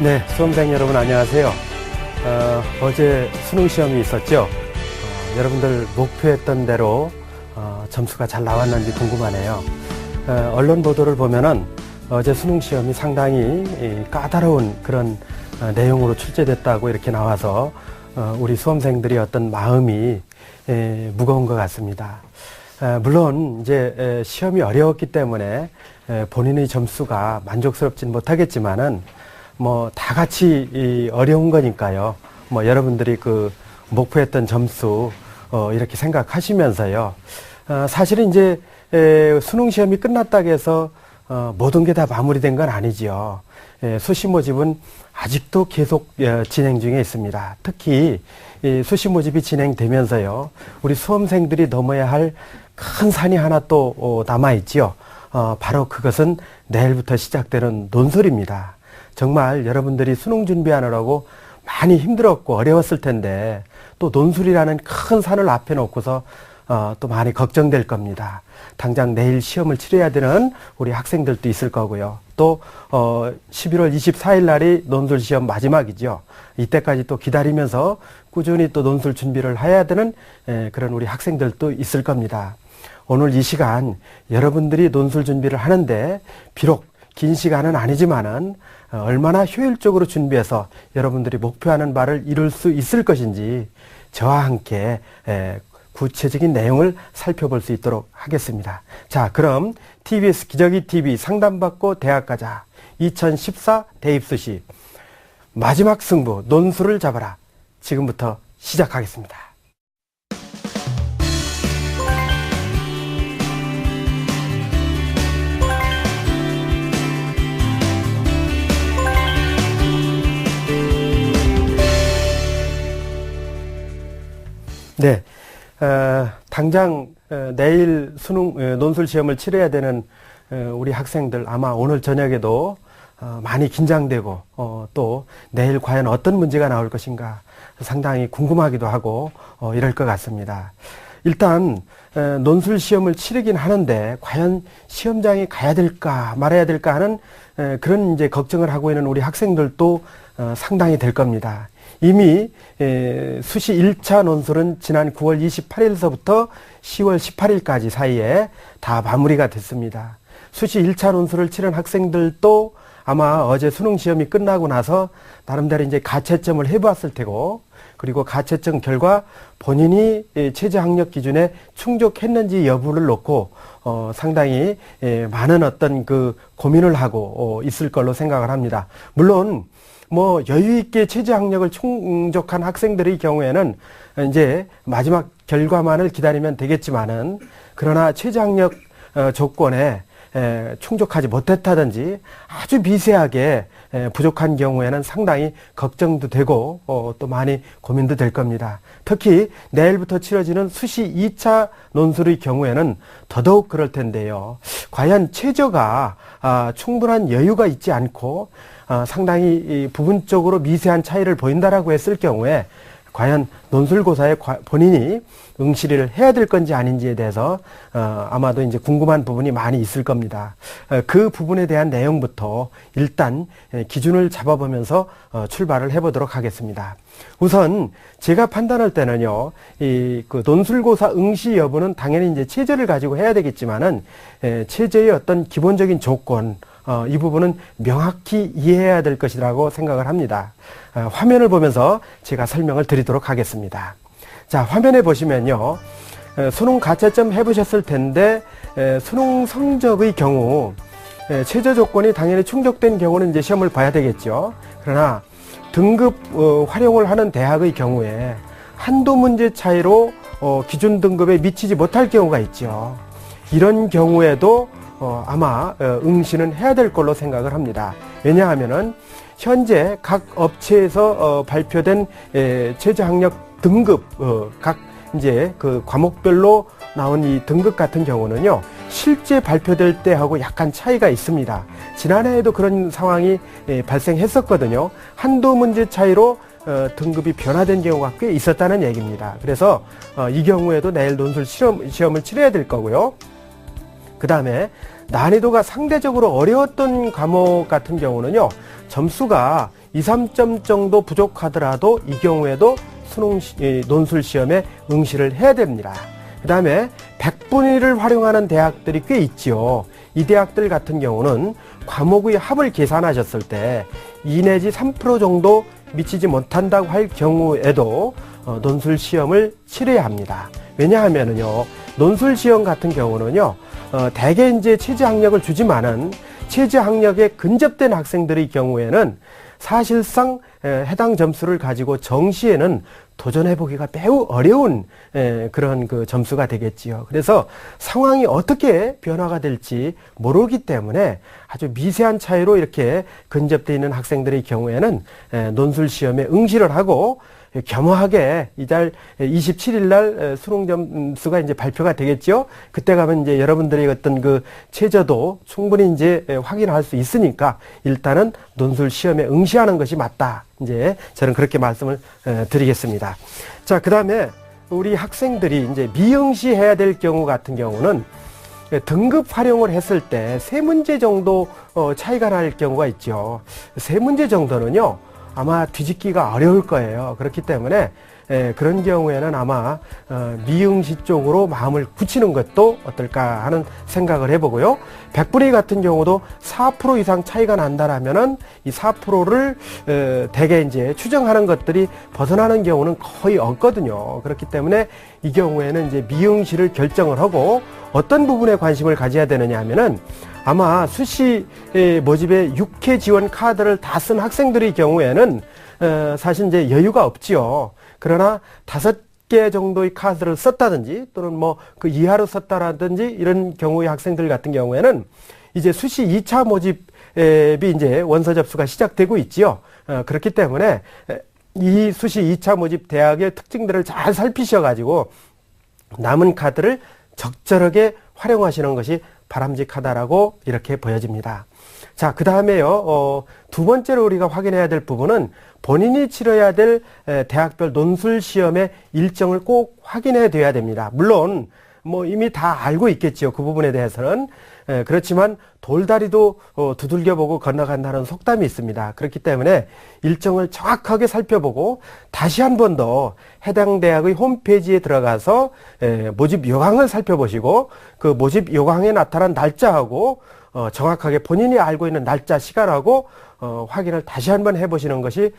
네, 수험생 여러분 안녕하세요. 어제 수능 시험이 있었죠. 여러분들 목표했던 대로 점수가 잘 나왔는지 궁금하네요. 언론 보도를 보면은 어제 수능 시험이 상당히 까다로운 그런 내용으로 출제됐다고 이렇게 나와서 우리 수험생들이 어떤 마음이 무거운 것 같습니다. 물론 이제 시험이 어려웠기 때문에 본인의 점수가 만족스럽진 못하겠지만은 뭐 다 같이 어려운 거니까요. 뭐 여러분들이 그 목표했던 점수 이렇게 생각하시면서요. 사실은 이제 수능 시험이 끝났다고 해서 모든 게 다 마무리된 건 아니지요. 수시 모집은 아직도 계속 진행 중에 있습니다. 특히 수시 모집이 진행되면서요. 우리 수험생들이 넘어야 할 큰 산이 하나 또 남아 있지요. 바로 그것은 내일부터 시작되는 논술입니다. 정말 여러분들이 수능 준비하느라고 많이 힘들었고 어려웠을 텐데 또 논술이라는 큰 산을 앞에 놓고서 또 많이 걱정될 겁니다. 당장 내일 시험을 치러야 되는 우리 학생들도 있을 거고요. 또 11월 24일 날이 논술 시험 마지막이죠. 이때까지 또 기다리면서 꾸준히 또 논술 준비를 해야 되는 그런 우리 학생들도 있을 겁니다. 오늘 이 시간 여러분들이 논술 준비를 하는데 비록 긴 시간은 아니지만은 얼마나 효율적으로 준비해서 여러분들이 목표하는 바를 이룰 수 있을 것인지 저와 함께 구체적인 내용을 살펴볼 수 있도록 하겠습니다. 자, 그럼 TBS 기저귀 TV 상담받고 대학 가자 2014 대입수시 마지막 승부 논술을 잡아라. 지금부터 시작하겠습니다. 네, 당장 내일 수능 논술 시험을 치러야 되는 우리 학생들 아마 오늘 저녁에도 많이 긴장되고 또 내일 과연 어떤 문제가 나올 것인가 상당히 궁금하기도 하고 이럴 것 같습니다. 일단 논술 시험을 치르긴 하는데 과연 시험장에 가야 될까 말아야 될까 하는 그런 이제 걱정을 하고 있는 우리 학생들도 상당히 될 겁니다. 이미 수시 1차 논술은 지난 9월 28일서부터 10월 18일까지 사이에 다 마무리가 됐습니다. 수시 1차 논술을 치른 학생들도 아마 어제 수능 시험이 끝나고 나서 나름대로 이제 가채점을 해봤을 테고 그리고 가채점 결과 본인이 최저 학력 기준에 충족했는지 여부를 놓고 상당히 많은 어떤 그 고민을 하고 있을 걸로 생각을 합니다. 물론 뭐 여유 있게 최저 학력을 충족한 학생들의 경우에는 이제 마지막 결과만을 기다리면 되겠지만은 그러나 최저 학력 조건에 충족하지 못했다든지 아주 미세하게 부족한 경우에는 상당히 걱정도 되고 또 많이 고민도 될 겁니다. 특히 내일부터 치러지는 수시 2차 논술의 경우에는 더더욱 그럴 텐데요. 과연 최저가 충분한 여유가 있지 않고 상당히 부분적으로 미세한 차이를 보인다라고 했을 경우에 과연 논술고사에 본인이 응시를 해야 될 건지 아닌지에 대해서 아마도 이제 궁금한 부분이 많이 있을 겁니다. 그 부분에 대한 내용부터 일단 기준을 잡아보면서 출발을 해보도록 하겠습니다. 우선 제가 판단할 때는요, 그 논술고사 응시 여부는 당연히 이제 체제를 가지고 해야 되겠지만은 체제의 어떤 기본적인 조건 이 부분은 명확히 이해해야 될 것이라고 생각을 합니다. 화면을 보면서 제가 설명을 드리도록 하겠습니다. 자, 화면에 보시면요. 수능 가채점 해보셨을 텐데 수능 성적의 경우 최저 조건이 당연히 충족된 경우는 이제 시험을 봐야 되겠죠. 그러나 등급 활용을 하는 대학의 경우에 한두 문제 차이로 기준 등급에 미치지 못할 경우가 있죠. 이런 경우에도 아마 응시는 해야 될 걸로 생각을 합니다. 왜냐하면은 현재 각 업체에서 발표된 최저 학력 등급 각 이제 그 과목별로 나온 이 등급 같은 경우는요 실제 발표될 때하고 약간 차이가 있습니다. 지난해에도 그런 상황이 발생했었거든요. 한두 문제 차이로 등급이 변화된 경우가 꽤 있었다는 얘기입니다. 그래서 이 경우에도 내일 논술 시험을 치러야 될 거고요. 그 다음에 난이도가 상대적으로 어려웠던 과목 같은 경우는요 점수가 2, 3점 정도 부족하더라도 이 경우에도 논술 시험에 응시를 해야 됩니다. 그 다음에 100분위 1을 활용하는 대학들이 꽤 있지요. 이 대학들 같은 경우는 과목의 합을 계산하셨을 때 2 내지 3% 정도 미치지 못한다고 할 경우에도 논술 시험을 치러야 합니다. 왜냐하면은요, 논술 시험 같은 경우는요, 대개 이제 체제 학력을 주지만은 체제 학력에 근접된 학생들의 경우에는 사실상 해당 점수를 가지고 정시에는 도전해보기가 매우 어려운 그런 그 점수가 되겠지요. 그래서 상황이 어떻게 변화가 될지 모르기 때문에 아주 미세한 차이로 이렇게 근접되어 있는 학생들의 경우에는 논술 시험에 응시를 하고 겸허하게 이달 27일 날 수능 점수가 이제 발표가 되겠죠. 그때 가면 이제 여러분들의 어떤 그 최저도 충분히 이제 확인할 수 있으니까 일단은 논술 시험에 응시하는 것이 맞다. 이제 저는 그렇게 말씀을 드리겠습니다. 자, 그다음에 우리 학생들이 이제 미응시해야 될 경우 같은 경우는 등급 활용을 했을 때 3문제 정도 차이가 날 경우가 있죠. 3문제 정도는요, 아마 뒤집기가 어려울 거예요. 그렇기 때문에 그런 경우에는 아마 미응시 쪽으로 마음을 굳히는 것도 어떨까 하는 생각을 해보고요. 100분위 같은 경우도 4% 이상 차이가 난다라면은 이 4%를 대개 이제 추정하는 것들이 벗어나는 경우는 거의 없거든요. 그렇기 때문에 이 경우에는 이제 미응시를 결정을 하고 어떤 부분에 관심을 가져야 되느냐 하면은 아마 수시 모집에 6회 지원 카드를 다 쓴 학생들의 경우에는 사실 이제 여유가 없지요. 그러나 5개 정도의 카드를 썼다든지 또는 뭐 그 이하로 썼다라든지 이런 경우의 학생들 같은 경우에는 이제 수시 2차 모집이 이제 원서 접수가 시작되고 있지요. 그렇기 때문에 이 수시 2차 모집 대학의 특징들을 잘 살피셔가지고 남은 카드를 적절하게 활용하시는 것이 바람직하다라고 이렇게 보여집니다. 자, 그 다음에요, 두 번째로 우리가 확인해야 될 부분은 본인이 치러야 될 대학별 논술 시험의 일정을 꼭 확인해 둬야 됩니다. 물론 뭐 이미 다 알고 있겠지요. 그 부분에 대해서는. 그렇지만 돌다리도 두들겨보고 건너간다는 속담이 있습니다. 그렇기 때문에 일정을 정확하게 살펴보고 다시 한 번 더 해당 대학의 홈페이지에 들어가서 모집 요강을 살펴보시고 그 모집 요강에 나타난 날짜하고 정확하게 본인이 알고 있는 날짜, 시간하고 확인을 다시 한번 해보시는 것이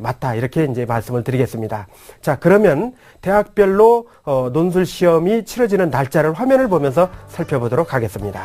맞다. 이렇게 이제 말씀을 드리겠습니다. 자, 그러면 대학별로 논술 시험이 치러지는 날짜를 화면을 보면서 살펴보도록 하겠습니다.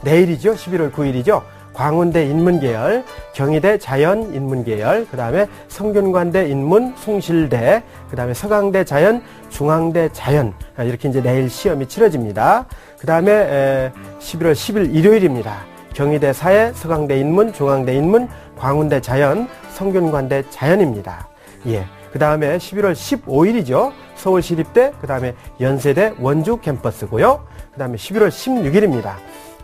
내일이죠. 11월 9일이죠. 광운대 인문계열, 경희대 자연인문계열, 그 다음에 성균관대 인문, 숭실대, 그 다음에 서강대 자연, 중앙대 자연, 이렇게 이제 내일 시험이 치러집니다. 그 다음에 11월 10일 일요일입니다. 경희대 사회, 서강대 인문, 중앙대 인문, 광운대 자연, 성균관대 자연입니다. 예. 그 다음에 11월 15일이죠. 서울시립대, 그 다음에 연세대 원주 캠퍼스고요. 그 다음에 11월 16일입니다.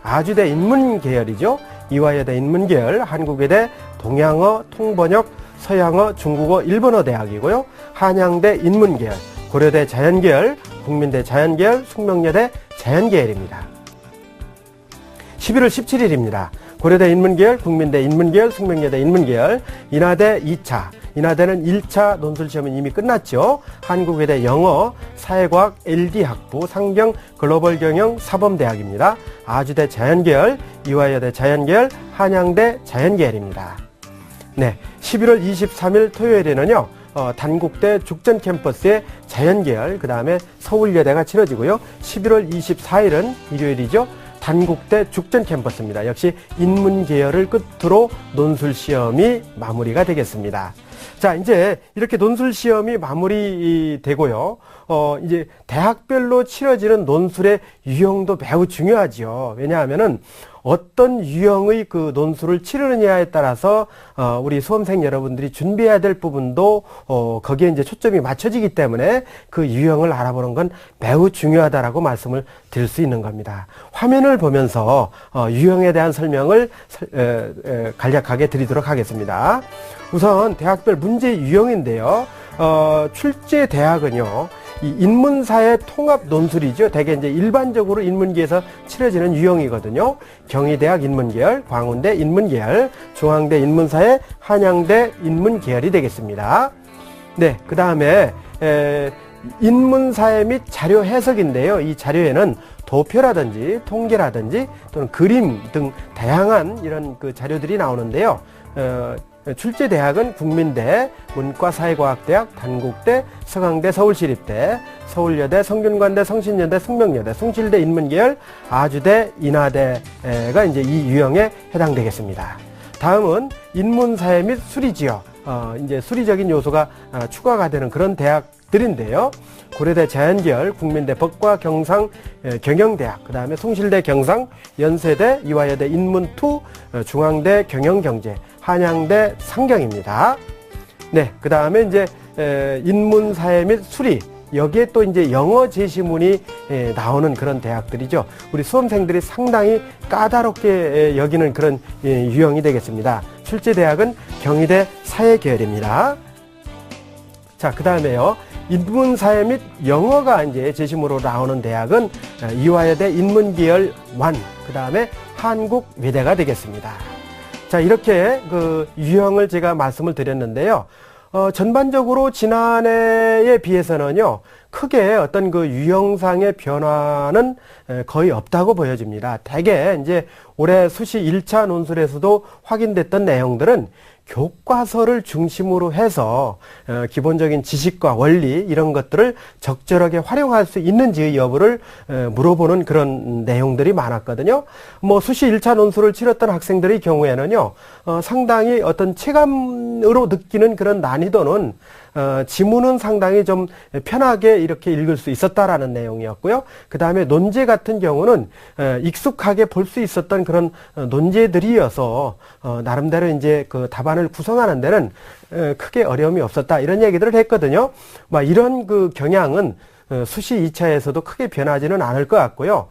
아주대 인문계열이죠. 이화여대 인문계열, 한국외대 동양어, 통번역, 서양어, 중국어, 일본어 대학이고요. 한양대 인문계열, 고려대 자연계열, 국민대 자연계열, 숙명여대 자연계열입니다. 11월 17일입니다. 고려대 인문계열, 국민대 인문계열, 숙명여대 인문계열, 인하대 2차, 인하대는 1차 논술시험은 이미 끝났죠. 한국외대 영어, 사회과학, LD학부, 상경, 글로벌경영, 사범대학입니다. 아주대 자연계열, 이화여대 자연계열, 한양대 자연계열입니다. 네, 11월 23일 토요일에는요, 단국대 죽전 캠퍼스의 자연계열, 그 다음에 서울여대가 치러지고요. 11월 24일은 일요일이죠. 단국대 죽전 캠퍼스입니다. 역시 인문계열을 끝으로 논술시험이 마무리가 되겠습니다. 자, 이제 이렇게 논술시험이 마무리되고요. 이제 대학별로 치러지는 논술의 유형도 매우 중요하지요. 왜냐하면은 어떤 유형의 그 논술을 치르느냐에 따라서 우리 수험생 여러분들이 준비해야 될 부분도 거기에 이제 초점이 맞춰지기 때문에 그 유형을 알아보는 건 매우 중요하다라고 말씀을 드릴 수 있는 겁니다. 화면을 보면서 유형에 대한 설명을 간략하게 드리도록 하겠습니다. 우선 대학별 문제 유형인데요. 출제 대학은요, 이 인문사의 통합 논술이죠. 대개 이제 일반적으로 인문계에서 치러지는 유형이거든요. 경희대학 인문계열, 광운대 인문계열, 중앙대 인문사회, 한양대 인문계열이 되겠습니다. 네, 그 다음에 인문사회 및 자료 해석인데요. 이 자료에는 도표라든지 통계라든지 또는 그림 등 다양한 이런 그 자료들이 나오는데요. 출제 대학은 국민대, 문과사회과학대학, 단국대, 서강대, 서울시립대, 서울여대, 성균관대, 성신여대, 숙명여대, 숭실대 인문계열, 아주대, 인하대가 이제 이 유형에 해당되겠습니다. 다음은 인문사회 및 수리지요. 이제 수리적인 요소가 추가가 되는 그런 대학들인데요. 고려대 자연계열, 국민대 법과 경상 경영대학, 그 다음에 숭실대 경상, 연세대, 이화여대 인문투, 중앙대 경영경제, 한양대 상경입니다. 네, 그 다음에 이제 인문사회 및 수리, 여기에 또 이제 영어 제시문이 나오는 그런 대학들이죠. 우리 수험생들이 상당히 까다롭게 여기는 그런 유형이 되겠습니다. 출제 대학은 경희대 사회계열입니다. 자, 그 다음에요. 인문사회 및 영어가 이제 제시문으로 나오는 대학은 이화여대 인문계열 1, 그 다음에 한국외대가 되겠습니다. 자, 이렇게 그 유형을 제가 말씀을 드렸는데요. 전반적으로 지난해에 비해서는요, 크게 어떤 그 유형상의 변화는 거의 없다고 보여집니다. 대개 이제 올해 수시 1차 논술에서도 확인됐던 내용들은 교과서를 중심으로 해서 기본적인 지식과 원리 이런 것들을 적절하게 활용할 수 있는지 여부를 물어보는 그런 내용들이 많았거든요. 뭐 수시 1차 논술을 치렀던 학생들의 경우에는요, 상당히 어떤 체감으로 느끼는 그런 난이도는 지문은 상당히 좀 편하게 이렇게 읽을 수 있었다라는 내용이었고요. 그 다음에 논제 같은 경우는 익숙하게 볼 수 있었던 그런 논제들이어서 나름대로 이제 그 답안을 구성하는 데는 크게 어려움이 없었다 이런 얘기들을 했거든요. 막 이런 그 경향은 수시 2차에서도 크게 변하지는 않을 것 같고요.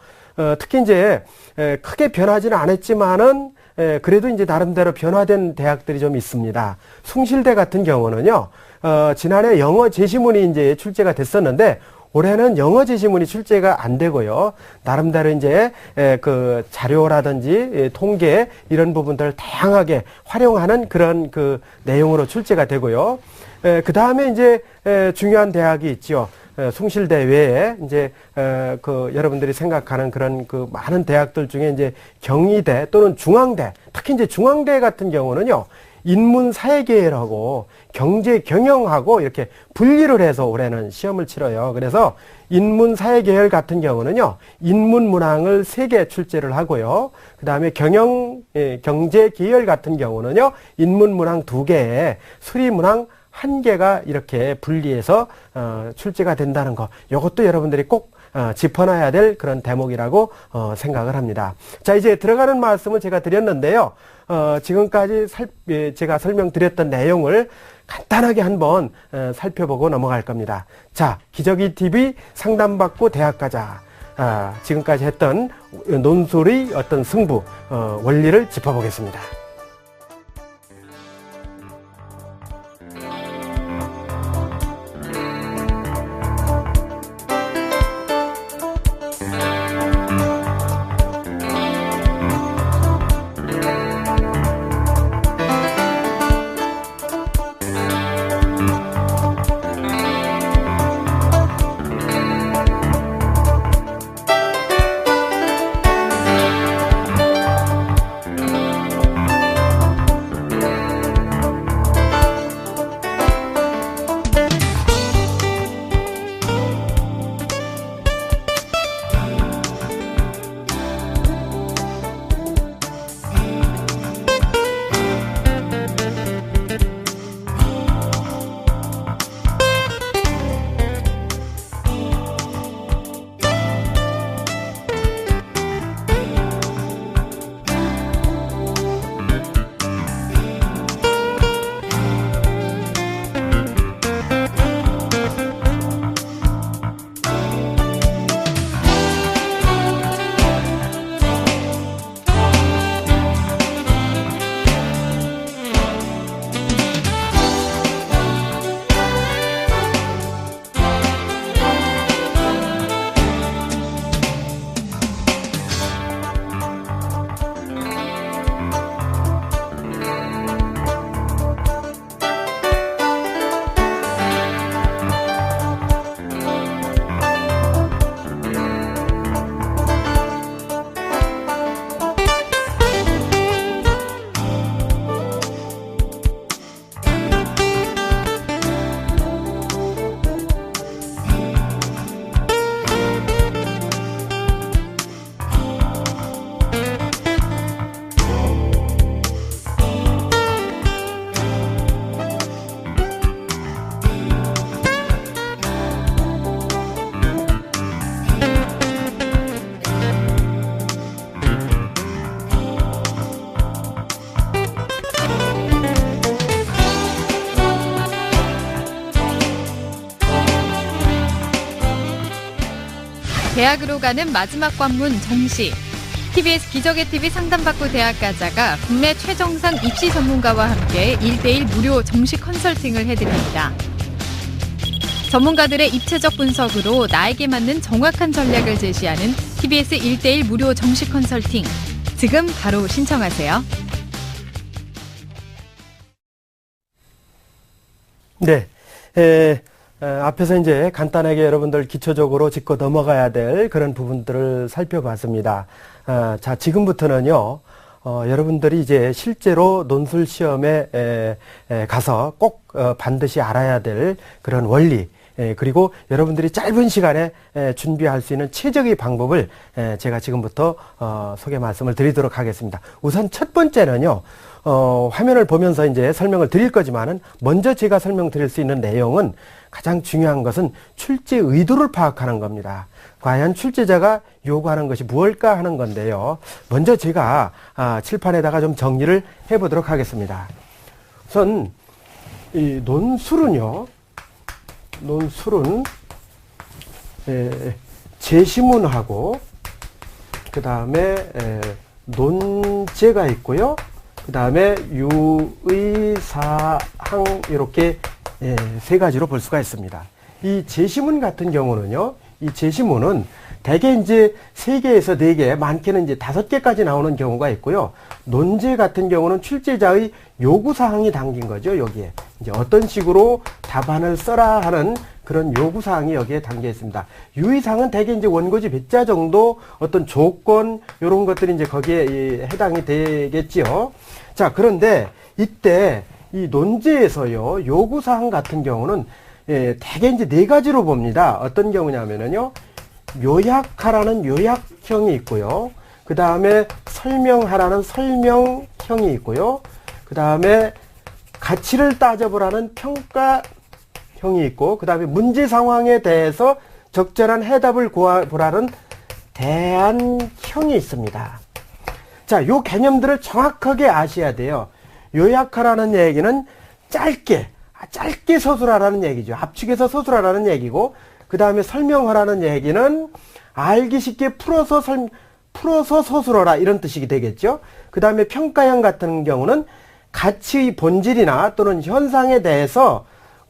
특히 이제 크게 변하지는 않았지만은 그래도 이제 나름대로 변화된 대학들이 좀 있습니다. 숭실대 같은 경우는요. 지난해 영어 제시문이 이제 출제가 됐었는데 올해는 영어 제시문이 출제가 안 되고요. 나름대로 이제 그 자료라든지 통계 이런 부분들을 다양하게 활용하는 그런 그 내용으로 출제가 되고요. 그 다음에 이제 중요한 대학이 있죠. 숭실대 외에 이제 그 여러분들이 생각하는 그런 그 많은 대학들 중에 이제 경희대 또는 중앙대, 특히 이제 중앙대 같은 경우는요. 인문사회계열하고 경제 경영하고 이렇게 분리를 해서 올해는 시험을 치러요. 그래서 인문사회계열 같은 경우는요, 인문문항을 3개 출제를 하고요. 그 다음에 경제계열 같은 경우는요, 인문문항 2개에 수리문항 1개가 이렇게 분리해서 출제가 된다는 거. 이것도 여러분들이 꼭 짚어놔야 될 그런 대목이라고 생각을 합니다. 자, 이제 들어가는 말씀을 제가 드렸는데요. 지금까지 제가 설명드렸던 내용을 간단하게 한번 살펴보고 넘어갈 겁니다. 자, 기저귀TV 상담받고 대학 가자. 지금까지 했던 논술의 어떤 승부, 원리를 짚어보겠습니다. 가는 마지막 관문 정시. TBS 기적의 TV 상담받고 대학 가자가 국내 최정상 입시 전문가와 함께 1:1 무료 정시 컨설팅을 해드립니다. 전문가들의 입체적 분석으로 나에게 맞는 정확한 전략을 제시하는 TBS 1:1 무료 정시 컨설팅. 지금 바로 신청하세요. 네. 앞에서 이제 간단하게 여러분들 기초적으로 짚고 넘어가야 될 그런 부분들을 살펴봤습니다. 자, 지금부터는요, 여러분들이 이제 실제로 논술 시험에 가서 꼭 반드시 알아야 될 그런 원리, 그리고 여러분들이 짧은 시간에 준비할 수 있는 최적의 방법을 제가 지금부터 소개 말씀을 드리도록 하겠습니다. 우선 첫 번째는요, 화면을 보면서 이제 설명을 드릴 거지만은 먼저 제가 설명드릴 수 있는 내용은 가장 중요한 것은 출제 의도를 파악하는 겁니다. 과연 출제자가 요구하는 것이 무엇일까 하는 건데요. 먼저 제가 칠판에다가 좀 정리를 해보도록 하겠습니다. 우선 이 논술은 제시문하고 그 다음에 논제가 있고요. 그 다음에 유의사항 이렇게 세 가지로 볼 수가 있습니다. 이 제시문 같은 경우는요, 이 제시문은 대개 이제 3개에서 4개, 많게는 이제 5개까지 나오는 경우가 있고요. 논제 같은 경우는 출제자의 요구사항이 담긴 거죠, 여기에. 이제 어떤 식으로 답안을 써라 하는 그런 요구사항이 여기에 담겨 있습니다. 유의사항은 대개 이제 원고지 몇 자 정도 어떤 조건, 요런 것들이 이제 거기에 해당이 되겠지요. 자, 그런데 이때 이 논제에서요, 요구사항 같은 경우는 대개 이제 4가지로 봅니다. 어떤 경우냐면은요, 요약하라는 요약형이 있고요. 그 다음에 설명하라는 설명형이 있고요. 그 다음에 가치를 따져보라는 평가형이 있고, 그 다음에 문제 상황에 대해서 적절한 해답을 구해보라는 대안형이 있습니다. 자, 요 개념들을 정확하게 아셔야 돼요. 요약하라는 얘기는 짧게 서술하라는 얘기죠. 압축해서 서술하라는 얘기고, 그 다음에 설명하라는 얘기는 알기 쉽게 풀어서 서술하라 이런 뜻이 되겠죠. 그 다음에 평가형 같은 경우는 가치의 본질이나 또는 현상에 대해서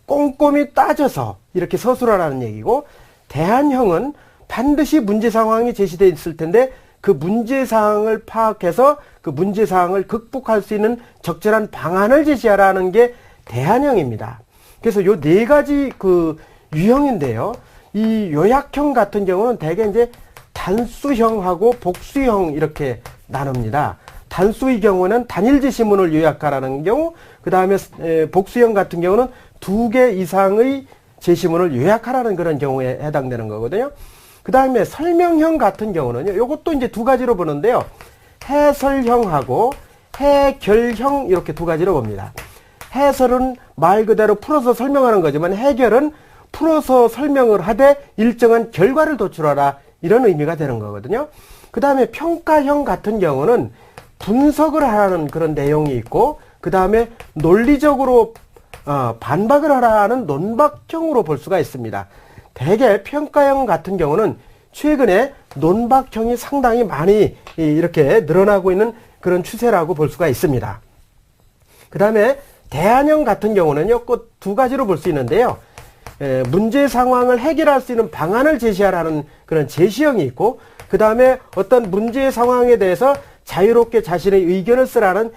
꼼꼼히 따져서 이렇게 서술하라는 얘기고, 대안형은 반드시 문제 상황이 제시되어 있을 텐데 그 문제 상황을 파악해서 그 문제 상황을 극복할 수 있는 적절한 방안을 제시하라는 게 대안형입니다. 그래서 요 4가지 그 유형인데요. 이 요약형 같은 경우는 대개 이제 단수형하고 복수형 이렇게 나눕니다. 단수의 경우는 단일 제시문을 요약하라는 경우, 그 다음에 복수형 같은 경우는 2개 이상의 제시문을 요약하라는 그런 경우에 해당되는 거거든요. 그 다음에 설명형 같은 경우는요, 요것도 이제 2가지로 보는데요. 해설형하고 해결형 이렇게 2가지로 봅니다. 해설은 말 그대로 풀어서 설명하는 거지만 해결은 풀어서 설명을 하되 일정한 결과를 도출하라 이런 의미가 되는 거거든요. 그 다음에 평가형 같은 경우는 분석을 하라는 그런 내용이 있고, 그 다음에 논리적으로 반박을 하라는 논박형으로 볼 수가 있습니다. 대개 평가형 같은 경우는 최근에 논박형이 상당히 많이 이렇게 늘어나고 있는 그런 추세라고 볼 수가 있습니다. 그 다음에 대안형 같은 경우는요, 꼭 2가지로 볼 수 있는데요. 문제 상황을 해결할 수 있는 방안을 제시하라는 그런 제시형이 있고, 그 다음에 어떤 문제 상황에 대해서 자유롭게 자신의 의견을 쓰라는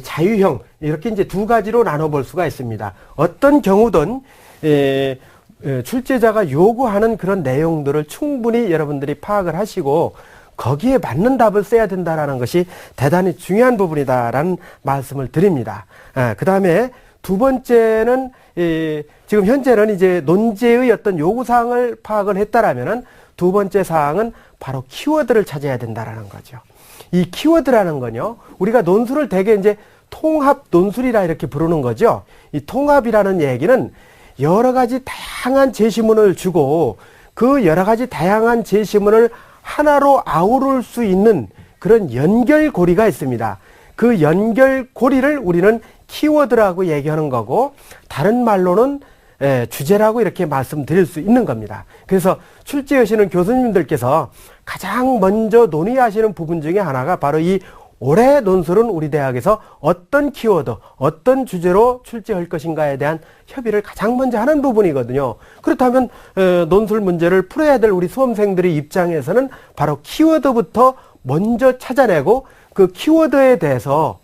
자유형, 이렇게 이제 2가지로 나눠볼 수가 있습니다. 어떤 경우든 출제자가 요구하는 그런 내용들을 충분히 여러분들이 파악을 하시고 거기에 맞는 답을 써야 된다는 것이 대단히 중요한 부분이다라는 말씀을 드립니다. 그 다음에 2번째는 지금 현재는 이제 논제의 어떤 요구사항을 파악을 했다라면은 2번째 사항은 바로 키워드를 찾아야 된다라는 거죠. 이 키워드라는 건요, 우리가 논술을 대개 이제 통합 논술이라 이렇게 부르는 거죠. 이 통합이라는 얘기는 여러 가지 다양한 제시문을 주고 그 여러 가지 다양한 제시문을 하나로 아우를 수 있는 그런 연결고리가 있습니다. 그 연결고리를 우리는 키워드라고 얘기하는 거고, 다른 말로는 주제라고 이렇게 말씀드릴 수 있는 겁니다. 그래서 출제하시는 교수님들께서 가장 먼저 논의하시는 부분 중에 하나가 바로 이 올해 논술은 우리 대학에서 어떤 키워드, 어떤 주제로 출제할 것인가에 대한 협의를 가장 먼저 하는 부분이거든요. 그렇다면 논술 문제를 풀어야 될 우리 수험생들의 입장에서는 바로 키워드부터 먼저 찾아내고 그 키워드에 대해서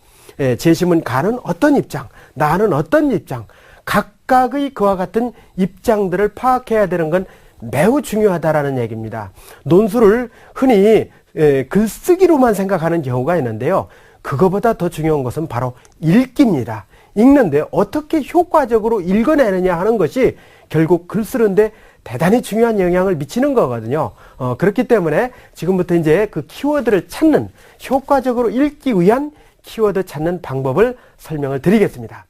제시문가는 어떤 입장, 나는 어떤 입장, 각각의 그와 같은 입장들을 파악해야 되는 건 매우 중요하다라는 얘기입니다. 논술을 흔히 글쓰기로만 생각하는 경우가 있는데요. 그거보다 더 중요한 것은 바로 읽기입니다. 읽는데 어떻게 효과적으로 읽어내느냐 하는 것이 결국 글 쓰는데 대단히 중요한 영향을 미치는 거거든요. 그렇기 때문에 지금부터 이제 그 키워드를 찾는, 효과적으로 읽기 위한 키워드 찾는 방법을 설명을 드리겠습니다.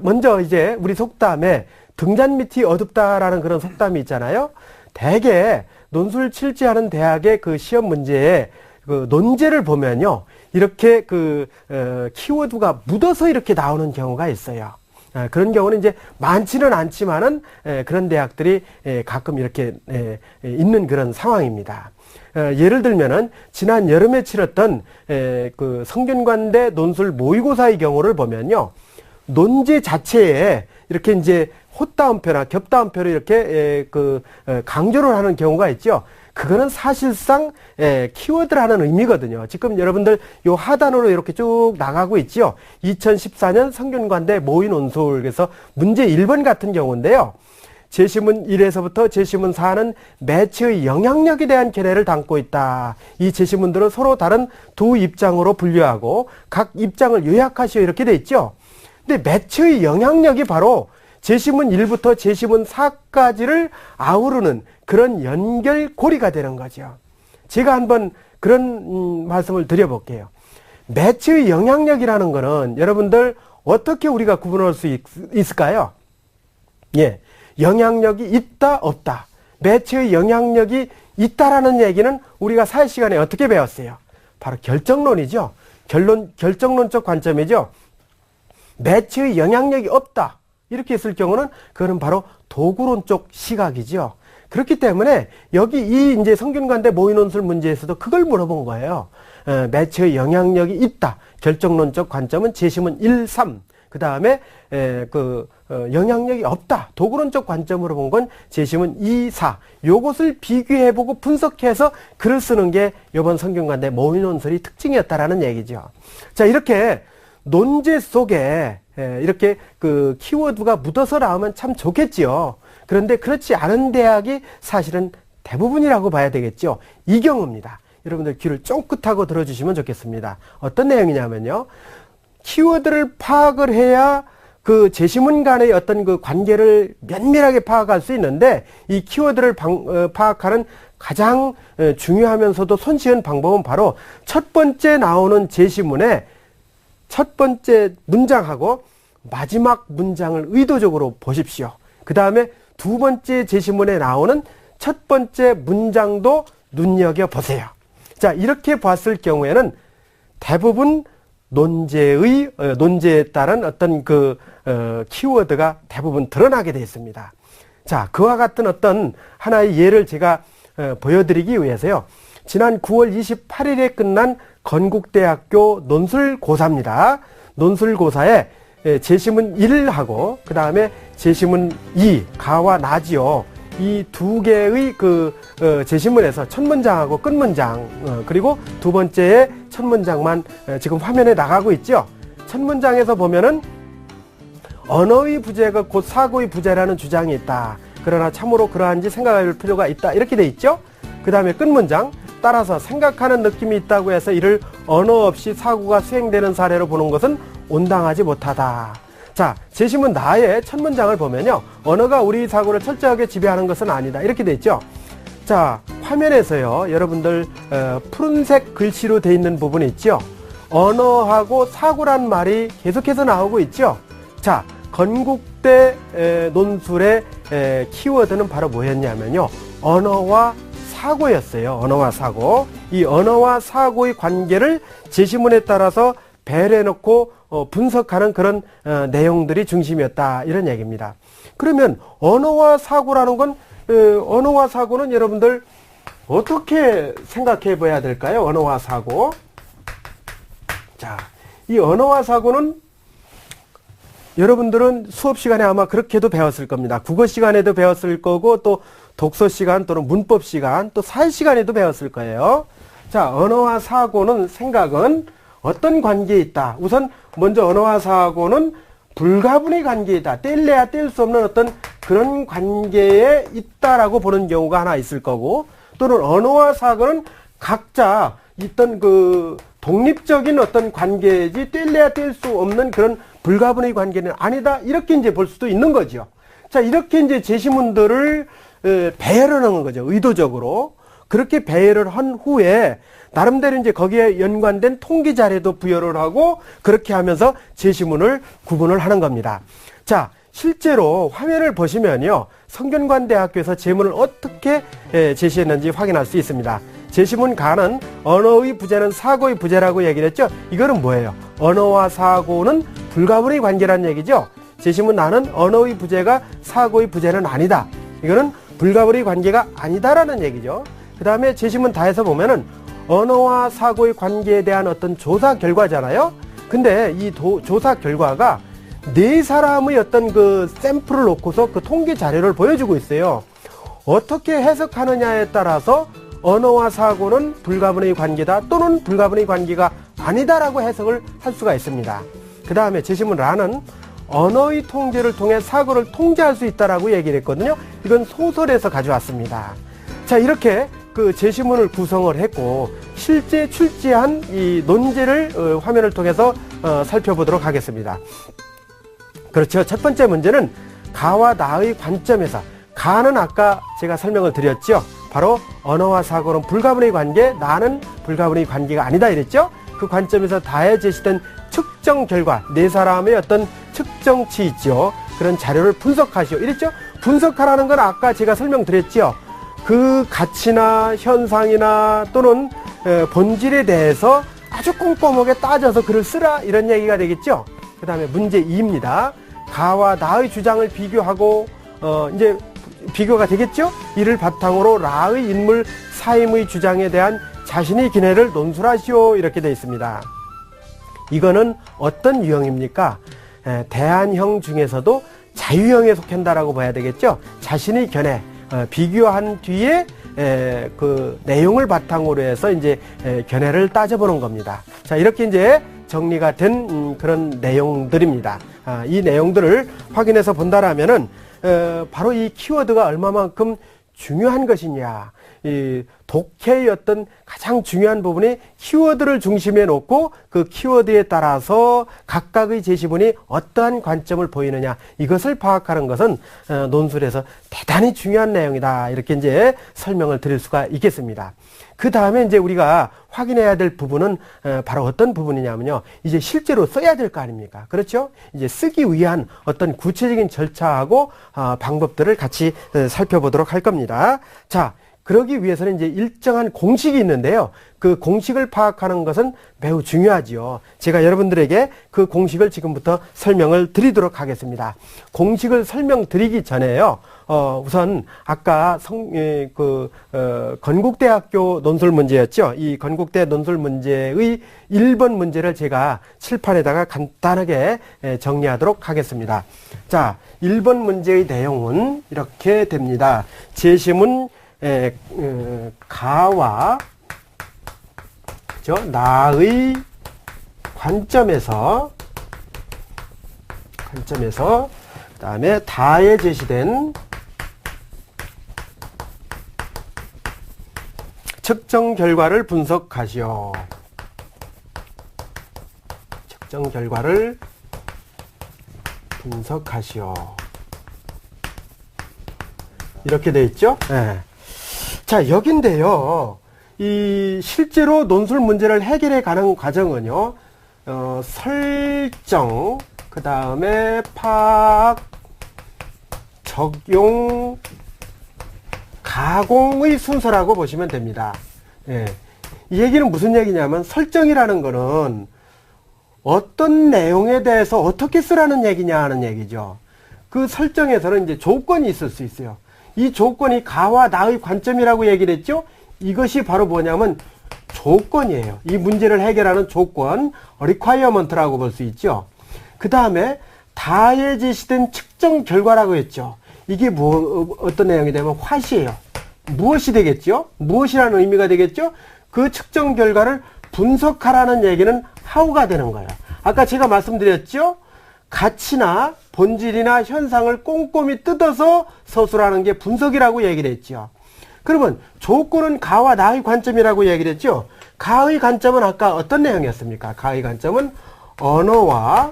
먼저 이제 우리 속담에 등잔 밑이 어둡다라는 그런 속담이 있잖아요. 대개 논술 출제하는 대학의 그 시험 문제에 그 논제를 보면요, 이렇게 키워드가 묻어서 이렇게 나오는 경우가 있어요. 그런 경우는 이제 많지는 않지만은 그런 대학들이 가끔 이렇게 있는 그런 상황입니다. 예를 들면은 지난 여름에 치렀던 그 성균관대 논술 모의고사의 경우를 보면요, 논제 자체에 이렇게 이제 헛다운표나 겹다운표를 이렇게 강조를 하는 경우가 있죠. 그거는 사실상 키워드라는 의미거든요. 지금 여러분들 요 하단으로 이렇게 쭉 나가고 있죠. 2014년 성균관대 모의논술, 그래서 문제 1번 같은 경우인데요. 제시문 1에서부터 제시문 4는 매체의 영향력에 대한 견해를 담고 있다. 이 제시문들은 서로 다른 두 입장으로 분류하고 각 입장을 요약하시오 이렇게 돼 있죠. 근데 매체의 영향력이 바로 제시문 1부터 제시문 4까지를 아우르는 그런 연결고리가 되는 거죠. 제가 한번 그런 말씀을 드려볼게요. 매체의 영향력이라는 거는 여러분들 어떻게 우리가 구분할 수 있을까요? 예, 영향력이 있다 없다. 매체의 영향력이 있다라는 얘기는 우리가 사회 시간에 어떻게 배웠어요? 바로 결정론이죠. 결정론적 관점이죠. 매체의 영향력이 없다, 이렇게 했을 경우는 그거는 바로 도구론적 시각이죠. 그렇기 때문에 여기 이 이제 성균관대 모의논술 문제에서도 그걸 물어본 거예요. 매체의 영향력이 있다. 결정론적 관점은 제시문 1, 3. 그 다음에 영향력이 없다. 도구론적 관점으로 본 건 제시문 2, 4. 요것을 비교해보고 분석해서 글을 쓰는 게 이번 성균관대 모의논술의 특징이었다라는 얘기죠. 자, 이렇게 논제 속에 이렇게 그 키워드가 묻어서 나오면 참 좋겠지요. 그런데 그렇지 않은 대학이 사실은 대부분이라고 봐야 되겠죠. 이 경우입니다. 여러분들 귀를 쫑긋하고 들어주시면 좋겠습니다. 어떤 내용이냐면요, 키워드를 파악을 해야 그 제시문 간의 어떤 그 관계를 면밀하게 파악할 수 있는데, 이 키워드를 파악하는 가장 중요하면서도 손쉬운 방법은 바로 첫 번째 나오는 제시문에 첫 번째 문장하고 마지막 문장을 의도적으로 보십시오. 그 다음에 두 번째 제시문에 나오는 첫 번째 문장도 눈여겨보세요. 자, 이렇게 봤을 경우에는 대부분 논제에 따른 어떤 키워드가 대부분 드러나게 되어 있습니다. 자, 그와 같은 어떤 하나의 예를 제가 보여드리기 위해서요, 지난 9월 28일에 끝난 건국대학교 논술고사입니다. 논술고사에 제시문 1하고 그 다음에 제시문 2, 가와 나지요. 이 두 개의 제시문에서 첫 문장하고 끝 문장, 그리고 두 번째의 첫 문장만 지금 화면에 나가고 있죠. 첫 문장에서 보면은 언어의 부재가 곧 사고의 부재라는 주장이 있다. 그러나 참으로 그러한지 생각할 필요가 있다. 이렇게 돼 있죠. 그 다음에 끝 문장, 따라서 생각하는 느낌이 있다고 해서 이를 언어 없이 사고가 수행되는 사례로 보는 것은 온당하지 못하다. 자, 제시문 나의 첫 문장을 보면요, 언어가 우리 사고를 철저하게 지배하는 것은 아니다. 이렇게 돼 있죠. 자, 화면에서요, 여러분들 푸른색 글씨로 돼 있는 부분이 있죠. 언어하고 사고란 말이 계속해서 나오고 있죠. 자, 건국대 논술의 키워드는 바로 뭐였냐면요, 언어와 사고였어요. 언어와 사고. 이 언어와 사고의 관계를 제시문에 따라서 배려해놓고 분석하는 그런 내용들이 중심이었다, 이런 얘기입니다. 그러면 언어와 사고라는 건 언어와 사고는 여러분들 어떻게 생각해 봐야 될까요? 언어와 사고. 자, 이 언어와 사고는 여러분들은 수업 시간에 아마 그렇게도 배웠을 겁니다. 국어 시간에도 배웠을 거고 또 독서 시간 또는 문법 시간 또 사회 시간에도 배웠을 거예요. 자, 언어와 사고는 생각은 어떤 관계에 있다. 우선 먼저 언어와 사고는 불가분의 관계에 있다. 뗄래야 뗄 수 없는 어떤 그런 관계에 있다라고 보는 경우가 하나 있을 거고 또는 언어와 사고는 각자 있던 그 독립적인 어떤 관계지 뗄래야 뗄 수 없는 그런 불가분의 관계는 아니다. 이렇게 이제 볼 수도 있는 거죠. 자, 이렇게 이제 제시문들을 배열을 하는 거죠. 의도적으로. 그렇게 배열을 한 후에 나름대로 이제 거기에 연관된 통계 자료도 부여를 하고 그렇게 하면서 제시문을 구분을 하는 겁니다. 자, 실제로 화면을 보시면요. 성균관대학교에서 제문을 어떻게 제시했는지 확인할 수 있습니다. 제시문 가는 언어의 부재는 사고의 부재라고 얘기를 했죠. 이거는 뭐예요? 언어와 사고는 불가분의 관계라는 얘기죠. 제시문 나는 언어의 부재가 사고의 부재는 아니다. 이거는 불가분의 관계가 아니다라는 얘기죠. 그 다음에 제시문 다해서 보면은 언어와 사고의 관계에 대한 어떤 조사 결과잖아요. 근데 이 조사 결과가 네 사람의 어떤 그 샘플을 놓고서 그 통계 자료를 보여주고 있어요. 어떻게 해석하느냐에 따라서 언어와 사고는 불가분의 관계다 또는 불가분의 관계가 아니다라고 해석을 할 수가 있습니다. 그 다음에 제시문 라는 언어의 통제를 통해 사고를 통제할 수 있다라고 얘기를 했거든요. 이건 소설에서 가져왔습니다. 자, 이렇게 그 제시문을 구성을 했고 실제 출제한 이 논제를 화면을 통해서 살펴보도록 하겠습니다. 그렇죠. 첫 번째 문제는 가와 나의 관점에서 가는 아까 제가 설명을 드렸죠. 바로 언어와 사고는 불가분의 관계, 나는 불가분의 관계가 아니다 이랬죠. 그 관점에서 다에 제시된 측정 결과, 네 사람의 어떤 측정치 있죠. 그런 자료를 분석하시오 이랬죠. 분석하라는 건 아까 제가 설명드렸죠. 그 가치나 현상이나 또는 본질에 대해서 아주 꼼꼼하게 따져서 글을 쓰라 이런 얘기가 되겠죠. 그 다음에 문제 2입니다. 가와 나의 주장을 비교하고 이제 비교가 되겠죠. 이를 바탕으로 라의 인물 사임의 주장에 대한 자신의 견해를 논술하시오 이렇게 되어 있습니다. 이거는 어떤 유형입니까? 대안형 중에서도 자유형에 속한다라고 봐야 되겠죠. 자신의 견해 비교한 뒤에 그 내용을 바탕으로 해서 이제 견해를 따져보는 겁니다. 자, 이렇게 이제 정리가 된 그런 내용들입니다. 이 내용들을 확인해서 본다라면은 바로 이 키워드가 얼마만큼 중요한 것이냐. 이 독해의 어떤 가장 중요한 부분이 키워드를 중심에 놓고 그 키워드에 따라서 각각의 제시문이 어떠한 관점을 보이느냐 이것을 파악하는 것은 논술에서 대단히 중요한 내용이다 이렇게 이제 설명을 드릴 수가 있겠습니다. 그 다음에 이제 우리가 확인해야 될 부분은 바로 어떤 부분이냐면요. 이제 실제로 써야 될 거 아닙니까? 그렇죠? 이제 쓰기 위한 어떤 구체적인 절차하고 방법들을 같이 살펴보도록 할 겁니다. 자, 그러기 위해서는 이제 일정한 공식이 있는데요. 그 공식을 파악하는 것은 매우 중요하지요. 제가 여러분들에게 그 공식을 지금부터 설명을 드리도록 하겠습니다. 공식을 설명드리기 전에요. 우선 아까 건국대학교 논술 문제였죠. 이 건국대 논술 문제의 1번 문제를 제가 칠판에다가 간단하게 정리하도록 하겠습니다. 자, 1번 문제의 내용은 이렇게 됩니다. 제시문 가와 그죠? 나의 관점에서 그다음에 다에 제시된 측정 결과를 분석하시오. 측정 결과를 분석하시오. 이렇게 돼 있죠? 네. 자, 여긴데요. 이 실제로 논술 문제를 해결해 가는 과정은요. 설정, 그 다음에 파악, 적용, 가공의 순서라고 보시면 됩니다. 예. 이 얘기는 무슨 얘기냐면 설정이라는 거는 어떤 내용에 대해서 어떻게 쓰라는 얘기냐 하는 얘기죠. 그 설정에서는 이제 조건이 있을 수 있어요. 이 조건이 가와 나의 관점이라고 얘기를 했죠. 이것이 바로 뭐냐면 조건이에요. 이 문제를 해결하는 조건, requirement라고 볼 수 있죠. 그 다음에 다에 제시된 측정 결과라고 했죠. 이게 어떤 내용이 되면 what이에요. 무엇이 되겠죠? 무엇이라는 의미가 되겠죠? 그 측정 결과를 분석하라는 얘기는 how가 되는 거예요. 아까 제가 말씀드렸죠? 가치나 본질이나 현상을 꼼꼼히 뜯어서 서술하는 게 분석이라고 얘기를 했죠. 그러면 조건은 가와 나의 관점이라고 얘기를 했죠. 가의 관점은 아까 어떤 내용이었습니까? 가의 관점은 언어와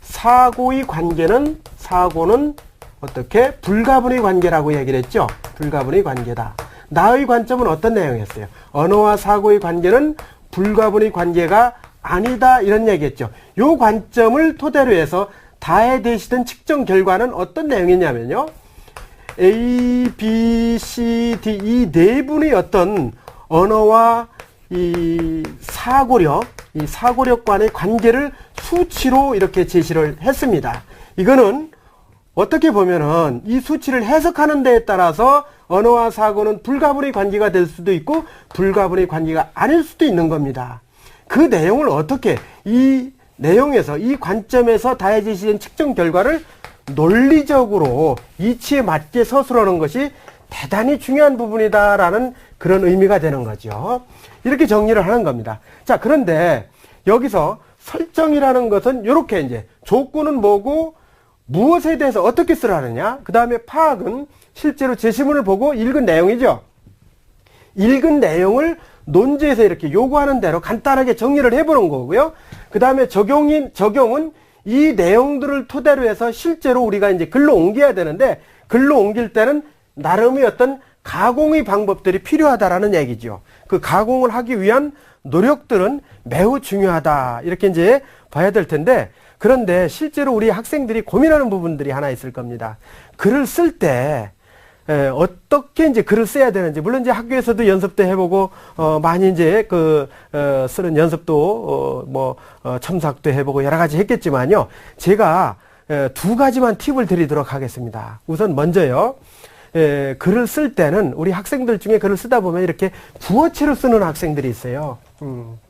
사고의 관계는, 사고는 어떻게? 불가분의 관계라고 얘기를 했죠. 불가분의 관계다. 나의 관점은 어떤 내용이었어요? 언어와 사고의 관계는 불가분의 관계가 아니다, 이런 얘기했죠. 요 관점을 토대로 해서 다에 대시된 측정 결과는 어떤 내용이냐면요. A, B, C, D 이 네 분의 어떤 언어와 이 사고력 간의 관계를 수치로 이렇게 제시를 했습니다. 이거는 어떻게 보면은 이 수치를 해석하는 데에 따라서 언어와 사고는 불가분의 관계가 될 수도 있고 불가분의 관계가 아닐 수도 있는 겁니다. 그 내용을 어떻게 이 내용에서 이 관점에서 다해 제시된 측정 결과를 논리적으로 이치에 맞게 서술하는 것이 대단히 중요한 부분이다라는 그런 의미가 되는 거죠. 이렇게 정리를 하는 겁니다. 자, 그런데 여기서 설정이라는 것은 이렇게 이제 조건은 뭐고 무엇에 대해서 어떻게 쓰라느냐, 그 다음에 파악은 실제로 제시문을 보고 읽은 내용이죠. 읽은 내용을 논지에서 이렇게 요구하는 대로 간단하게 정리를 해보는 거고요. 그 다음에 적용은 이 내용들을 토대로 해서 실제로 우리가 이제 글로 옮겨야 되는데, 글로 옮길 때는 나름의 어떤 가공의 방법들이 필요하다라는 얘기죠. 그 가공을 하기 위한 노력들은 매우 중요하다, 이렇게 이제 봐야 될 텐데, 그런데 실제로 우리 학생들이 고민하는 부분들이 하나 있을 겁니다. 글을 쓸 때 어떻게 이제 글을 써야 되는지, 물론 이제 학교에서도 연습도 해보고 많이 이제 쓰는 연습도 첨삭도 해보고 여러 가지 했겠지만요. 제가 두 가지만 팁을 드리도록 하겠습니다. 우선 먼저요. 글을 쓸 때는 우리 학생들 중에 글을 쓰다 보면 이렇게 구어체로 쓰는 학생들이 있어요.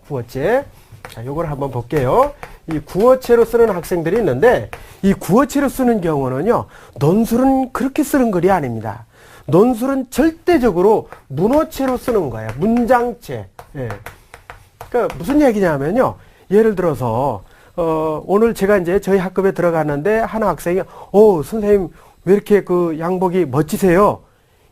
구어체. 자, 요걸 한번 볼게요. 이 구어체로 쓰는 학생들이 있는데, 이 구어체로 쓰는 경우는요, 논술은 그렇게 쓰는 글이 아닙니다. 논술은 절대적으로 문어체로 쓰는 거예요. 문장체. 예. 그러니까 무슨 얘기냐면요, 예를 들어서 오늘 제가 이제 저희 학급에 들어갔는데 하나 학생이 선생님 왜 이렇게 그 양복이 멋지세요?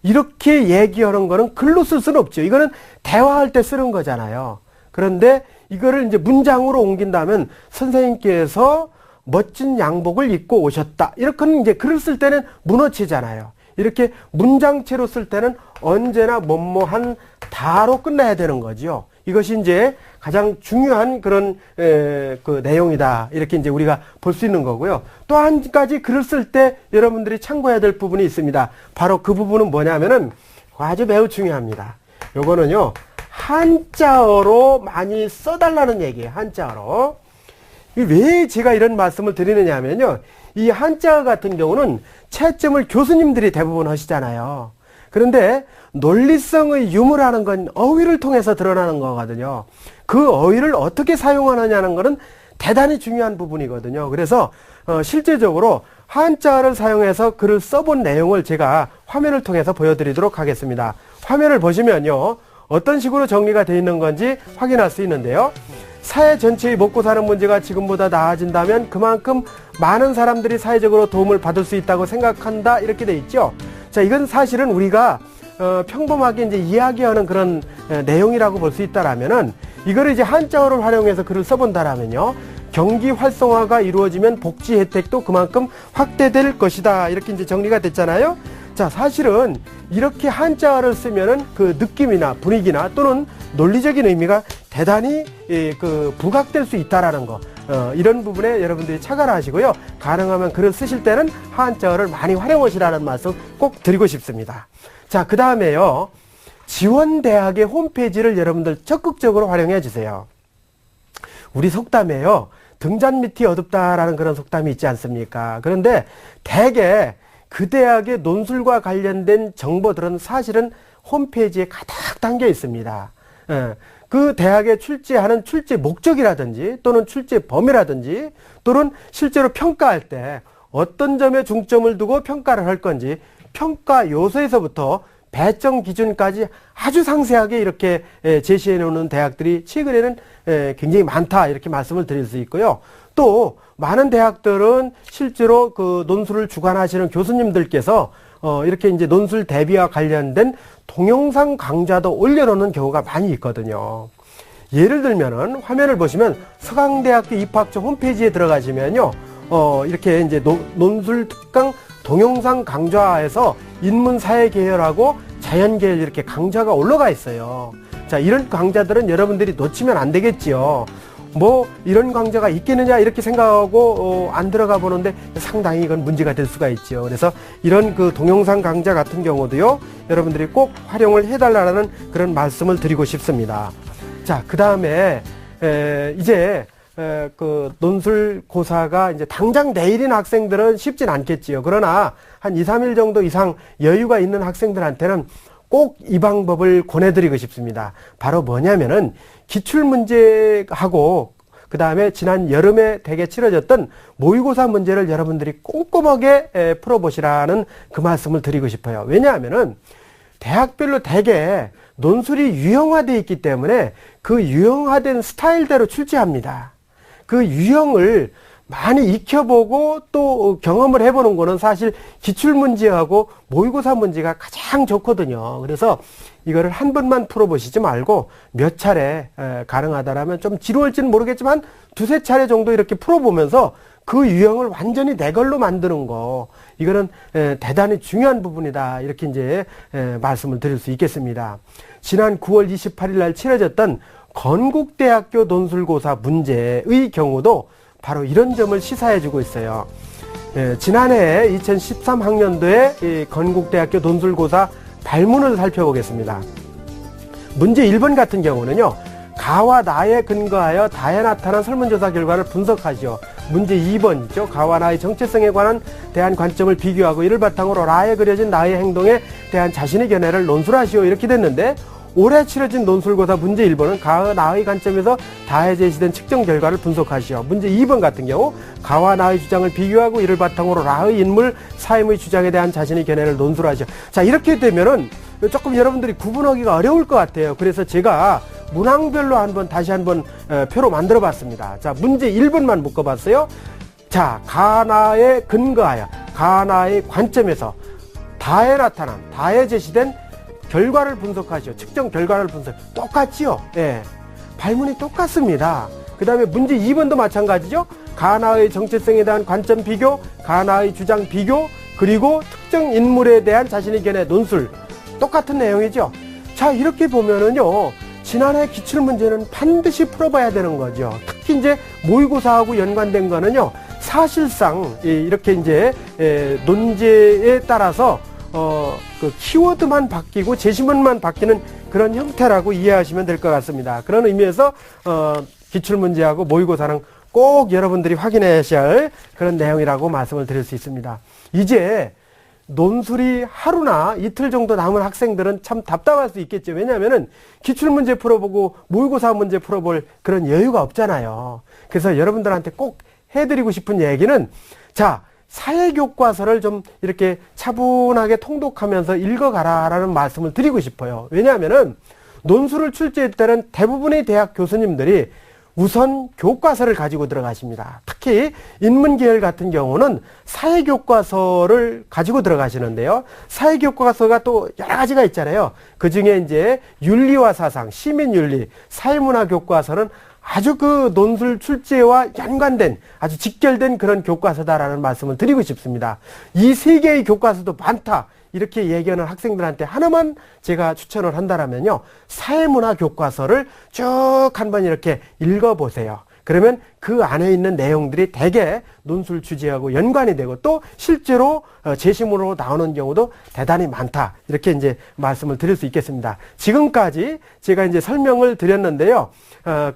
이렇게 얘기하는 거는 글로 쓸 수는 없죠. 이거는 대화할 때 쓰는 거잖아요. 그런데 이거를 이제 문장으로 옮긴다면 선생님께서 멋진 양복을 입고 오셨다, 이렇게는 이제 글을 쓸 때는 문어체잖아요. 이렇게 문장체로 쓸 때는 언제나 뭐뭐한 다로 끝나야 되는 거죠. 이것이 이제 가장 중요한 그런 그 내용이다, 이렇게 이제 우리가 볼 수 있는 거고요. 또 한 가지 글을 쓸 때 여러분들이 참고해야 될 부분이 있습니다. 바로 그 부분은 뭐냐면은 아주 매우 중요합니다. 요거는요, 한자어로 많이 써달라는 얘기예요. 한자어로. 왜 제가 이런 말씀을 드리느냐 하면요, 이 한자어 같은 경우는 채점을 교수님들이 대부분 하시잖아요. 그런데 논리성의 유무라는 건 어휘를 통해서 드러나는 거거든요. 그 어휘를 어떻게 사용하느냐는 것은 대단히 중요한 부분이거든요. 그래서 실제적으로 한자어를 사용해서 글을 써본 내용을 제가 화면을 통해서 보여드리도록 하겠습니다. 화면을 보시면요, 어떤 식으로 정리가 되어 있는 건지 확인할 수 있는데요. 사회 전체의 먹고 사는 문제가 지금보다 나아진다면 그만큼 많은 사람들이 사회적으로 도움을 받을 수 있다고 생각한다, 이렇게 돼 있죠. 자, 이건 사실은 우리가 평범하게 이제 이야기하는 그런 내용이라고 볼 수 있다라면은, 이거를 이제 한자어를 활용해서 글을 써본다라면요, 경기 활성화가 이루어지면 복지 혜택도 그만큼 확대될 것이다, 이렇게 이제 정리가 됐잖아요. 자, 사실은 이렇게 한자어를 쓰면은 그 느낌이나 분위기나 또는 논리적인 의미가 대단히 부각될 수 있다라는 거, 이런 부분에 여러분들이 착안을 하시고요. 가능하면 글을 쓰실 때는 한자어를 많이 활용하시라는 말씀 꼭 드리고 싶습니다. 자, 그 다음에요, 지원대학의 홈페이지를 여러분들 적극적으로 활용해 주세요. 우리 속담에요, 등잔 밑이 어둡다라는 그런 속담이 있지 않습니까? 그런데 대개 그 대학의 논술과 관련된 정보들은 사실은 홈페이지에 가득 담겨 있습니다. 그 대학에 출제하는 출제 목적이라든지 또는 출제 범위라든지 또는 실제로 평가할 때 어떤 점에 중점을 두고 평가를 할 건지 평가 요소에서부터 배정 기준까지 아주 상세하게 이렇게 제시해 놓는 대학들이 최근에는 굉장히 많다 이렇게 말씀을 드릴 수 있고요. 또 많은 대학들은 실제로 그 논술을 주관하시는 교수님들께서 이렇게 이제 논술 대비와 관련된 동영상 강좌도 올려놓는 경우가 많이 있거든요. 예를 들면은 화면을 보시면 서강대학교 입학처 홈페이지에 들어가시면요, 이렇게 이제 논술 특강 동영상 강좌에서 인문사회 계열하고 자연 계열 이렇게 강좌가 올라가 있어요. 자, 이런 강좌들은 여러분들이 놓치면 안 되겠지요. 뭐 이런 강좌가 있겠느냐 이렇게 생각하고 안 들어가 보는데 상당히 이건 문제가 될 수가 있죠. 그래서 이런 그 동영상 강좌 같은 경우도요, 여러분들이 꼭 활용을 해달라는 그런 말씀을 드리고 싶습니다. 자, 그 다음에 이제 그 논술고사가 이제 당장 내일인 학생들은 쉽진 않겠지요. 그러나 한 2, 3일 정도 이상 여유가 있는 학생들한테는 꼭 이 방법을 권해드리고 싶습니다. 바로 뭐냐면은 기출문제하고 그 다음에 지난 여름에 대개 치러졌던 모의고사 문제를 여러분들이 꼼꼼하게 풀어보시라는 그 말씀을 드리고 싶어요. 왜냐하면은 대학별로 대개 논술이 유형화되어 있기 때문에 그 유형화된 스타일대로 출제합니다. 그 유형을 많이 익혀보고 또 경험을 해보는 거는 사실 기출문제하고 모의고사 문제가 가장 좋거든요. 그래서 이거를 한 번만 풀어보시지 말고 몇 차례, 가능하다라면 좀 지루할지는 모르겠지만 두세 차례 정도 이렇게 풀어보면서 그 유형을 완전히 내 걸로 만드는 거, 이거는 대단히 중요한 부분이다 이렇게 이제 말씀을 드릴 수 있겠습니다. 지난 9월 28일 날 치러졌던 건국대학교 논술고사 문제의 경우도 바로 이런 점을 시사해주고 있어요. 지난해 2013학년도에 건국대학교 논술고사 발문을 살펴보겠습니다. 문제 1번 같은 경우는요, 가와 나에 근거하여 다에 나타난 설문조사 결과를 분석하시오. 문제 2번 있죠. 가와 나의 정체성에 관한 대한 관점을 비교하고 이를 바탕으로 나에 그려진 나의 행동에 대한 자신의 견해를 논술하시오. 이렇게 됐는데 올해 치러진 논술고사 문제 1번은 가와 나의 관점에서 다에 제시된 측정 결과를 분석하시오. 문제 2번 같은 경우 가와 나의 주장을 비교하고 이를 바탕으로 나의 인물, 사임의 주장에 대한 자신의 견해를 논술하시오. 자, 이렇게 되면은 조금 여러분들이 구분하기가 어려울 것 같아요. 그래서 제가 문항별로 다시 한번 표로 만들어 봤습니다. 자, 문제 1번만 묶어봤어요. 자, 가나에 근거하여 가나의 관점에서 다에 나타난, 다에 제시된 결과를 분석하시오. 측정 결과를 분석. 똑같지요? 예. 발문이 똑같습니다. 그 다음에 문제 2번도 마찬가지죠. 가나의 정체성에 대한 관점 비교, 가나의 주장 비교, 그리고 특정 인물에 대한 자신의 견해 논술. 똑같은 내용이죠. 자, 이렇게 보면은요, 지난해 기출문제는 반드시 풀어봐야 되는 거죠. 특히 이제 모의고사하고 연관된 거는요, 사실상 이렇게 이제 논제에 따라서 그 키워드만 바뀌고 제시문만 바뀌는 그런 형태라고 이해하시면 될 것 같습니다. 그런 의미에서 기출문제하고 모의고사는 꼭 여러분들이 확인하셔야 할 그런 내용이라고 말씀을 드릴 수 있습니다. 이제 논술이 하루나 이틀 정도 남은 학생들은 참 답답할 수 있겠죠. 왜냐하면은 기출문제 풀어보고 모의고사 문제 풀어볼 그런 여유가 없잖아요. 그래서 여러분들한테 꼭 해드리고 싶은 얘기는, 자, 사회교과서를 좀 이렇게 차분하게 통독하면서 읽어가라라는 말씀을 드리고 싶어요. 왜냐하면은 논술을 출제할 때는 대부분의 대학 교수님들이 우선 교과서를 가지고 들어가십니다. 특히 인문계열 같은 경우는 사회교과서를 가지고 들어가시는데요. 사회교과서가 또 여러 가지가 있잖아요. 그 중에 이제 윤리와 사상, 시민윤리, 사회문화 교과서는 아주 그 논술 출제와 연관된 아주 직결된 그런 교과서다라는 말씀을 드리고 싶습니다. 이 세 개의 교과서도 많다, 이렇게 얘기하는 학생들한테 하나만 제가 추천을 한다면요, 사회문화 교과서를 쭉 한번 이렇게 읽어보세요. 그러면 그 안에 있는 내용들이 대개 논술 주제하고 연관이 되고 또 실제로 제시문으로 나오는 경우도 대단히 많다, 이렇게 이제 말씀을 드릴 수 있겠습니다. 지금까지 제가 이제 설명을 드렸는데요,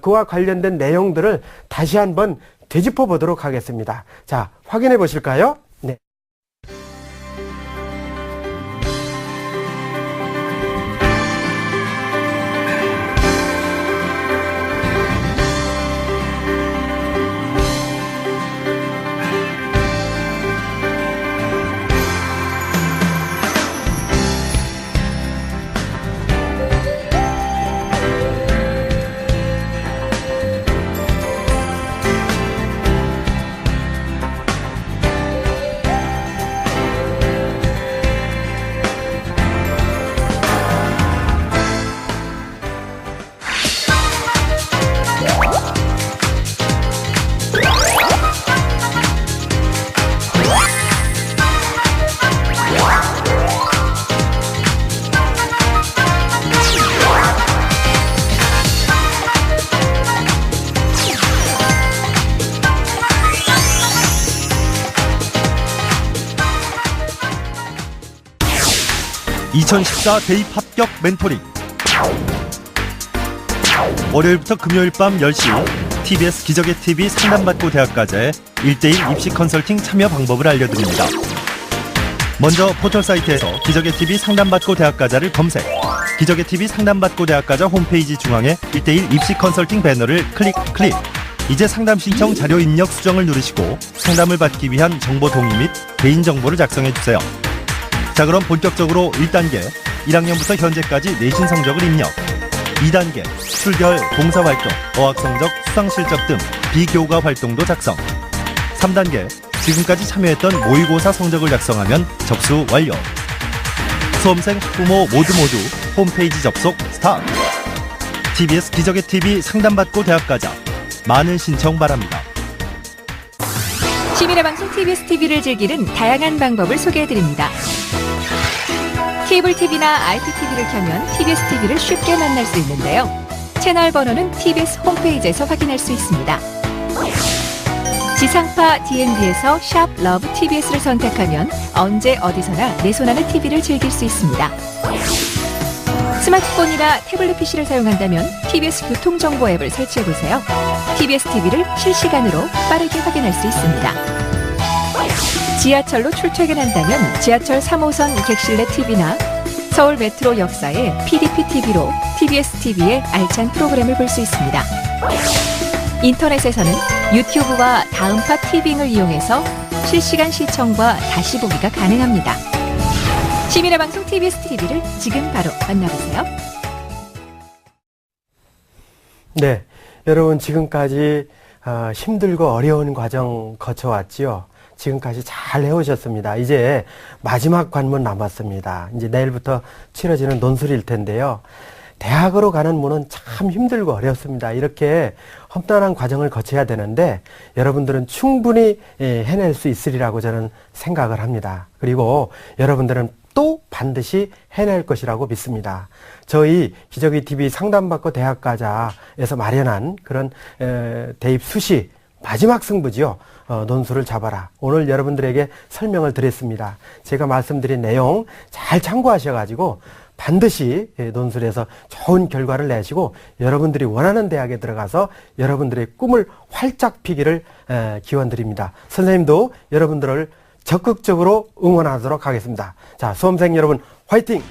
그와 관련된 내용들을 다시 한번 되짚어 보도록 하겠습니다. 자, 확인해 보실까요? 네. (2014) 대입 합격 멘토링. 월요일부터 금요일 밤 10시 TBS 기적의 TV 상담받고 대학가자의 1대1 입시 컨설팅 참여 방법을 알려드립니다. 먼저 포털 사이트에서 기적의 TV 상담받고 대학가자를 검색. 기적의 TV 상담받고 대학가자 홈페이지 중앙에 1대1 입시 컨설팅 배너를 클릭. 이제 상담 신청 자료 입력 수정을 누르시고 상담을 받기 위한 정보 동의 및 개인정보를 작성해주세요. 자, 그럼 본격적으로 1단계 1학년부터 현재까지 내신 성적을 입력. 2단계 출결, 봉사활동, 어학성적, 수상실적 등 비교과 활동도 작성. 3단계 지금까지 참여했던 모의고사 성적을 작성하면 접수 완료. 수험생, 학부모 모두 홈페이지 접속 스타트. TBS 기적의 TV 상담받고 대학가자. 많은 신청 바랍니다. 시민의 방송 TBS TV를 즐기는 다양한 방법을 소개해드립니다. 케이블 TV나 IPTV를 켜면 TBS TV를 쉽게 만날 수 있는데요. 채널 번호는 TBS 홈페이지에서 확인할 수 있습니다. 지상파 DNB에서 샵 러브 TBS를 선택하면 언제 어디서나 내 손안의 TV를 즐길 수 있습니다. 스마트폰이나 태블릿 PC를 사용한다면 TBS 교통정보 앱을 설치해보세요. TBS TV를 실시간으로 빠르게 확인할 수 있습니다. 지하철로 출퇴근한다면 지하철 3호선 객실내 TV나 서울 메트로 역사의 PDP TV로 TBS TV의 알찬 프로그램을 볼 수 있습니다. 인터넷에서는 유튜브와 다음파 티빙을 이용해서 실시간 시청과 다시 보기가 가능합니다. 시민의 방송 TBS TV를 지금 바로 만나보세요. 네, 여러분 지금까지 힘들고 어려운 과정 거쳐왔지요. 지금까지 잘 해오셨습니다. 이제 마지막 관문 남았습니다. 이제 내일부터 치러지는 논술일 텐데요. 대학으로 가는 문은 참 힘들고 어렵습니다. 이렇게 험난한 과정을 거쳐야 되는데 여러분들은 충분히 해낼 수 있으리라고 저는 생각을 합니다. 그리고 여러분들은 또 반드시 해낼 것이라고 믿습니다. 저희 기적의 TV 상담받고 대학가자에서 마련한 그런 대입 수시 마지막 승부지요. 논술을 잡아라. 오늘 여러분들에게 설명을 드렸습니다. 제가 말씀드린 내용 잘 참고하셔가지고 반드시 논술에서 좋은 결과를 내시고 여러분들이 원하는 대학에 들어가서 여러분들의 꿈을 활짝 피기를 기원드립니다. 선생님도 여러분들을 적극적으로 응원하도록 하겠습니다. 자, 수험생 여러분 화이팅!